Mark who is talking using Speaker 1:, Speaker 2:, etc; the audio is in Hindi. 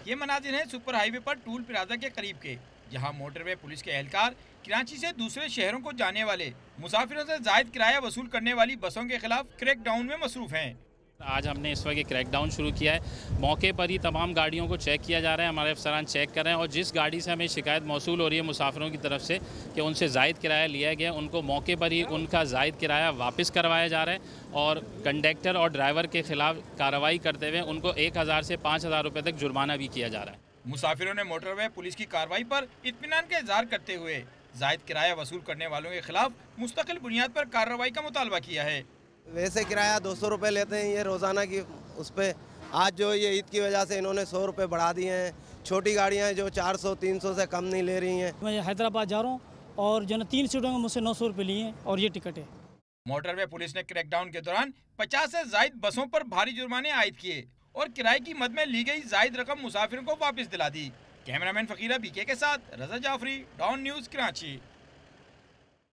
Speaker 1: ये मनाजिर हैं सुपर हाईवे पर टूल प्लाजा के करीब के, जहां मोटरवे पुलिस के एहलकार कराची से दूसरे शहरों को जाने वाले मुसाफिरों से जायद किराया वसूल करने वाली बसों के खिलाफ क्रैकडाउन में मसरूफ हैं।
Speaker 2: आज हमने इस वक्त क्रैकडाउन शुरू किया है। मौके पर ही तमाम गाड़ियों को चेक किया जा रहा है, हमारे अफसरान चेक कर रहे हैं और जिस गाड़ी से हमें शिकायत मौसूल हो रही है मुसाफिरों की तरफ से कि उनसे जायद किराया लिया गया, उनको मौके पर ही उनका जायद किराया वापस करवाया जा रहा है और कंडक्टर और ड्राइवर के खिलाफ कार्रवाई करते हुए उनको 1000 से 5000 रुपये तक जुर्माना भी किया जा रहा है।
Speaker 1: मुसाफिरों ने मोटरवे पुलिस की कार्रवाई पर इत्मीनान का इजहार करते हुए जायद किराया वसूल करने वालों के खिलाफ मुस्तकिल बुनियाद पर कार्रवाई का मुतालबा किया है।
Speaker 3: वैसे किराया 200 रुपये लेते हैं ये रोज़ाना की, उस पर आज जो ये ईद की वजह से इन्होंने 100 रुपये बढ़ा दिए हैं। छोटी गाड़ियाँ जो 400-300 से कम नहीं ले रही हैं।
Speaker 4: मैं हैदराबाद जा रहा हूँ और जो 3 सीटों में मुझसे 900 रुपये लिए हैं और ये टिकट है।
Speaker 1: मोटरवे पुलिस ने क्रैकडाउन के दौरान 50 से जायद बसों पर भारी जुर्माने आयद किए और किराए की मद में ली गई जायद रकम मुसाफिरों को वापस दिला दी। कैमरामैन फकीरा बीके के साथ रजा जाफरी, डॉन न्यूज़, कराची।